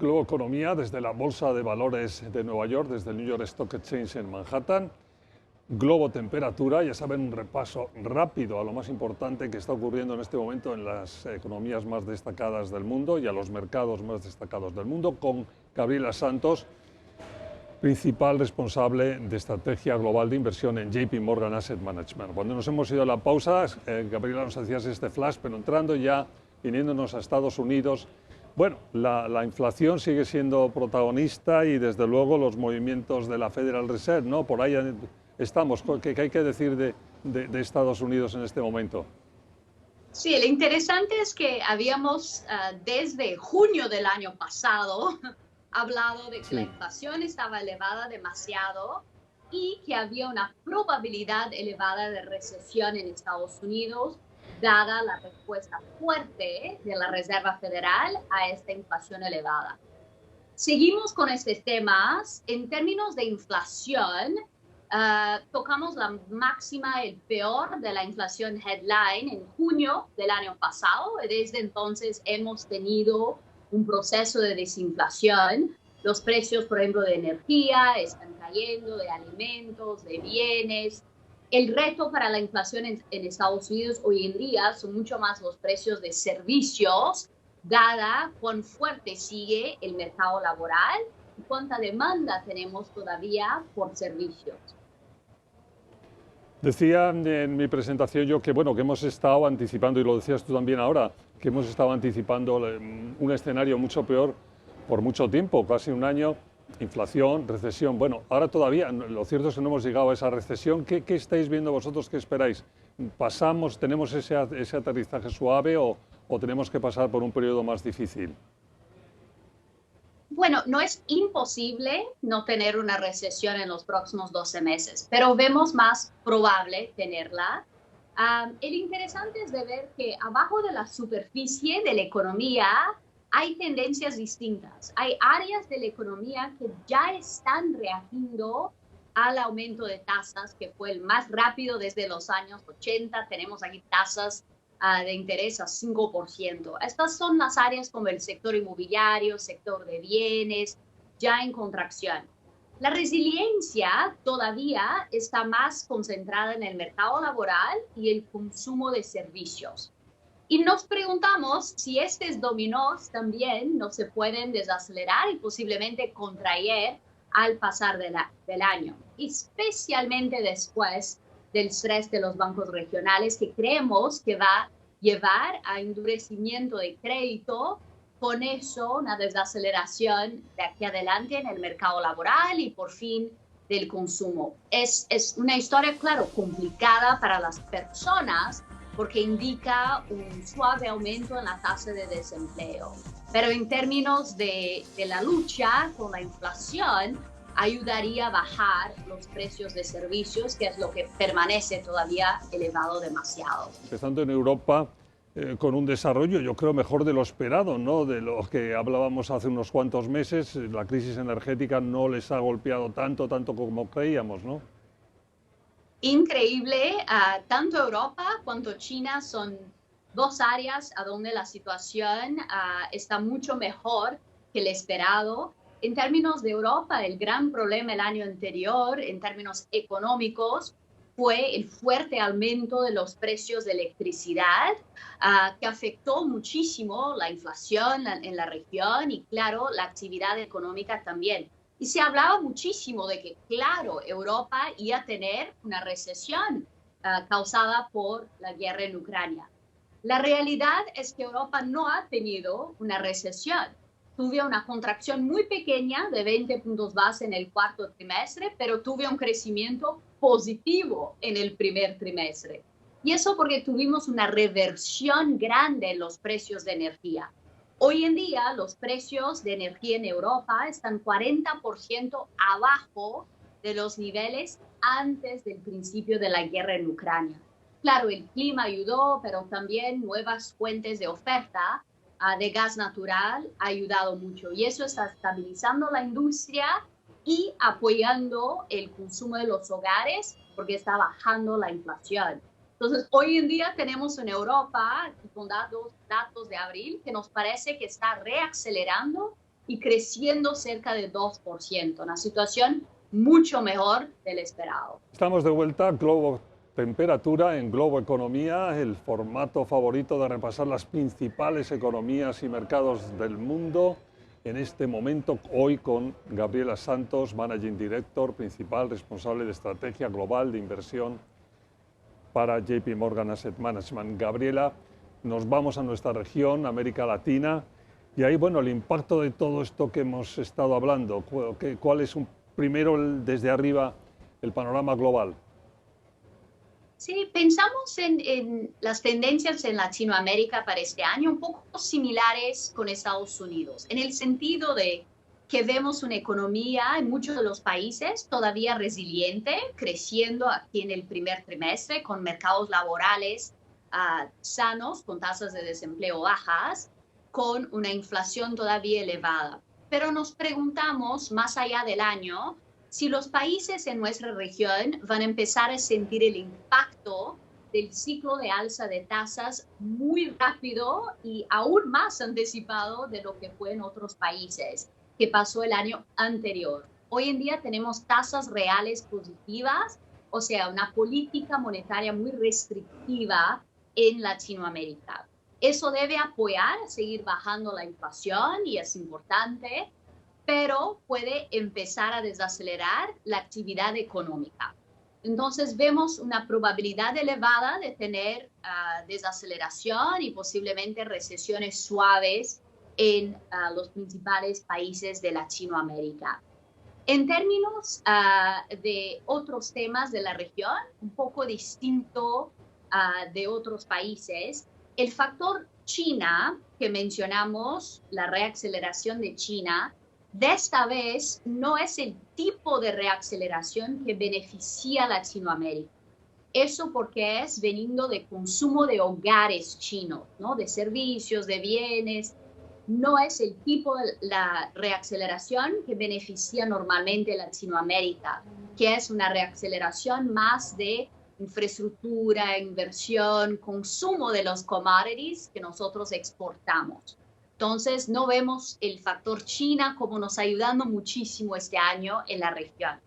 Globo Economía desde la Bolsa de Valores de Nueva York, desde el New York Stock Exchange en Manhattan. Globo Temperatura, ya saben, un repaso rápido a lo más importante que está ocurriendo en este momento en las economías más destacadas del mundo y a los mercados más destacados del mundo, con Gabriela Santos, principal responsable de estrategia global de inversión en JP Morgan Asset Management. Cuando nos hemos ido a la pausa, Gabriela, nos hacías este flash, pero entrando ya, viniéndonos a Estados Unidos, bueno, la inflación sigue siendo protagonista y desde luego los movimientos de la Federal Reserve, ¿no? Por ahí estamos. ¿Qué hay que decir de Estados Unidos en este momento? Sí, lo interesante es que habíamos desde junio del año pasado hablado de que la inflación estaba elevada demasiado y que había una probabilidad elevada de recesión en Estados Unidos, dada la respuesta fuerte de la Reserva Federal a esta inflación elevada. Seguimos con estos temas. En términos de inflación, tocamos la máxima, el peor de la inflación headline en junio del año pasado. Desde entonces hemos tenido un proceso de desinflación. Los precios, por ejemplo, de energía están cayendo, de alimentos, de bienes. El reto para la inflación en Estados Unidos hoy en día son mucho más los precios de servicios, dada cuán fuerte sigue el mercado laboral y cuánta demanda tenemos todavía por servicios. Decía en mi presentación yo que, bueno, que hemos estado anticipando, y lo decías tú también ahora, que hemos estado anticipando un escenario mucho peor por mucho tiempo, casi un año. Inflación, recesión. Bueno, ahora todavía, lo cierto es que no hemos llegado a esa recesión. ¿Qué estáis viendo vosotros? ¿Qué esperáis? ¿Pasamos, tenemos ese aterrizaje suave o tenemos que pasar por un periodo más difícil? Bueno, no es imposible no tener una recesión en los próximos 12 meses, pero vemos más probable tenerla. El interesante es de ver que abajo de la superficie de la economía hay tendencias distintas. Hay áreas de la economía que ya están reagiendo al aumento de tasas, que fue el más rápido desde los años 80. Tenemos aquí tasas de interés a 5%. Estas son las áreas como el sector inmobiliario, sector de bienes, ya en contracción. La resiliencia todavía está más concentrada en el mercado laboral y el consumo de servicios. Y nos preguntamos si estos dominós también no se pueden desacelerar y posiblemente contraer al pasar del año, especialmente después del estrés de los bancos regionales, que creemos que va a llevar a endurecimiento de crédito, con eso una desaceleración de aquí adelante en el mercado laboral y por fin del consumo. Es una historia, claro, complicada para las personas, porque indica un suave aumento en la tasa de desempleo. Pero en términos de la lucha con la inflación, ayudaría a bajar los precios de servicios, que es lo que permanece todavía elevado demasiado. Empezando en Europa, con un desarrollo, yo creo, mejor de lo esperado, ¿no? De lo que hablábamos hace unos cuantos meses, la crisis energética no les ha golpeado tanto como creíamos, ¿no? Increíble, tanto Europa cuanto China son dos áreas a donde la situación está mucho mejor que el esperado. En términos de Europa, el gran problema el año anterior, en términos económicos, fue el fuerte aumento de los precios de electricidad, que afectó muchísimo la inflación en la región y, claro, la actividad económica también. Y se hablaba muchísimo de que, claro, Europa iba a tener una recesión causada por la guerra en Ucrania. La realidad es que Europa no ha tenido una recesión. Tuvo una contracción muy pequeña de 20 puntos base en el cuarto trimestre, pero tuvo un crecimiento positivo en el primer trimestre. Y eso porque tuvimos una reversión grande en los precios de energía. Hoy en día, los precios de energía en Europa están 40% abajo de los niveles antes del principio de la guerra en Ucrania. Claro, el clima ayudó, pero también nuevas fuentes de oferta de gas natural ha ayudado mucho. Y eso está estabilizando la industria y apoyando el consumo de los hogares porque está bajando la inflación. Entonces, hoy en día tenemos en Europa, con datos de abril, que nos parece que está reacelerando y creciendo cerca de 2%, una situación mucho mejor del esperado. Estamos de vuelta, Globo Temperatura en Globo Economía, el formato favorito de repasar las principales economías y mercados del mundo. En este momento, hoy con Gabriela Santos, Managing Director, principal responsable de estrategia global de inversión para JP Morgan Asset Management. Gabriela, nos vamos a nuestra región, América Latina, y ahí, bueno, el impacto de todo esto que hemos estado hablando, ¿cuál es primero desde arriba el panorama global? Sí, pensamos en las tendencias en Latinoamérica para este año un poco similares con Estados Unidos, en el sentido de que vemos una economía en muchos de los países todavía resiliente, creciendo aquí en el primer trimestre, con mercados laborales sanos, con tasas de desempleo bajas, con una inflación todavía elevada. Pero nos preguntamos, más allá del año, si los países en nuestra región van a empezar a sentir el impacto del ciclo de alza de tasas muy rápido y aún más anticipado de lo que fue en otros países, que pasó el año anterior. Hoy en día tenemos tasas reales positivas, o sea, una política monetaria muy restrictiva en Latinoamérica. Eso debe apoyar a seguir bajando la inflación y es importante, pero puede empezar a desacelerar la actividad económica. Entonces vemos una probabilidad elevada de tener desaceleración y posiblemente recesiones suaves en los principales países de Latinoamérica. En términos de otros temas de la región, un poco distinto de otros países, el factor China que mencionamos, la reaceleración de China, de esta vez no es el tipo de reaceleración que beneficia a Latinoamérica. Eso porque es veniendo de consumo de hogares chinos, ¿no? De servicios, de bienes. No es el tipo de la reaceleración que beneficia normalmente a Latinoamérica, que es una reaceleración más de infraestructura, inversión, consumo de los commodities que nosotros exportamos. Entonces, no vemos el factor China como nos ayudando muchísimo este año en la región.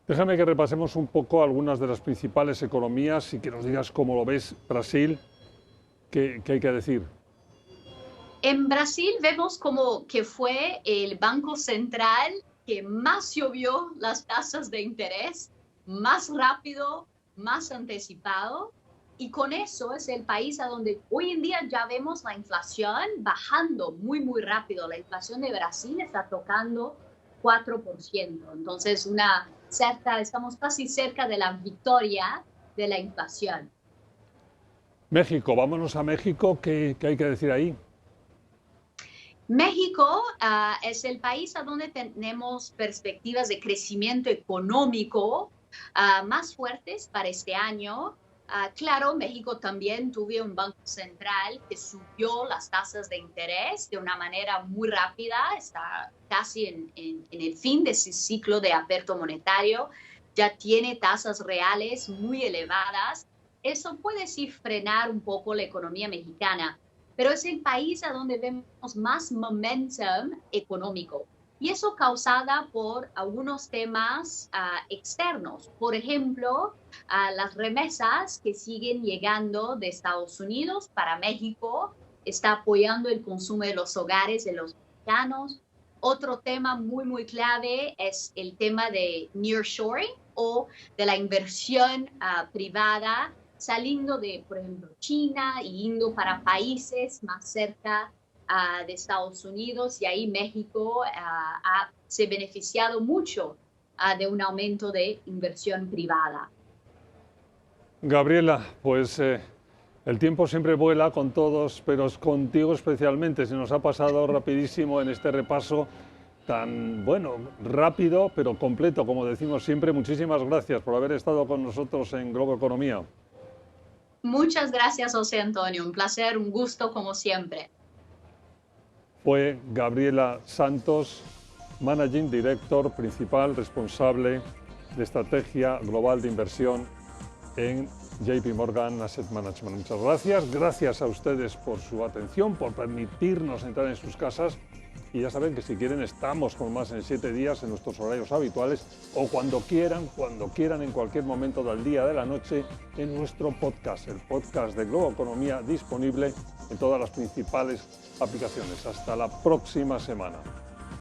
Déjame que repasemos un poco algunas de las principales economías y que nos digas cómo lo ves Brasil, qué hay que decir. En Brasil vemos como que fue el Banco Central que más subió las tasas de interés, más rápido, más anticipado. Y con eso es el país a donde hoy en día ya vemos la inflación bajando muy, muy rápido. La inflación de Brasil está tocando 4%. Entonces, estamos casi cerca de la victoria de la inflación. México, vámonos a México, ¿qué hay que decir ahí? México es el país a donde tenemos perspectivas de crecimiento económico más fuertes para este año. Claro, México también tuvo un banco central que subió las tasas de interés de una manera muy rápida, está casi en el fin de ese ciclo de aperto monetario, ya tiene tasas reales muy elevadas. Eso puede sí frenar un poco la economía mexicana, pero es el país a donde vemos más momentum económico. Y eso causada por algunos temas externos. Por ejemplo, las remesas que siguen llegando de Estados Unidos para México está apoyando el consumo de los hogares de los mexicanos. Otro tema muy, muy clave es el tema de nearshoring o de la inversión privada saliendo de, por ejemplo, China y yendo para países más cerca de Estados Unidos, y ahí México se ha beneficiado mucho de un aumento de inversión privada. Gabriela, pues el tiempo siempre vuela con todos, pero contigo especialmente. Se nos ha pasado rapidísimo en este repaso tan, bueno, rápido, pero completo, como decimos siempre. Muchísimas gracias por haber estado con nosotros en Globo Economía. Muchas gracias, José Antonio. Un placer, un gusto como siempre. Fue Gabriela Santos, Managing Director, principal responsable de estrategia global de inversión en JP Morgan Asset Management. Muchas gracias. Gracias a ustedes por su atención, por permitirnos entrar en sus casas Y ya saben que si quieren estamos con más en 7 días en nuestros horarios habituales o cuando quieran, en cualquier momento del día, de la noche, en nuestro podcast, el podcast de Globo Economía, disponible en todas las principales aplicaciones. Hasta la próxima semana.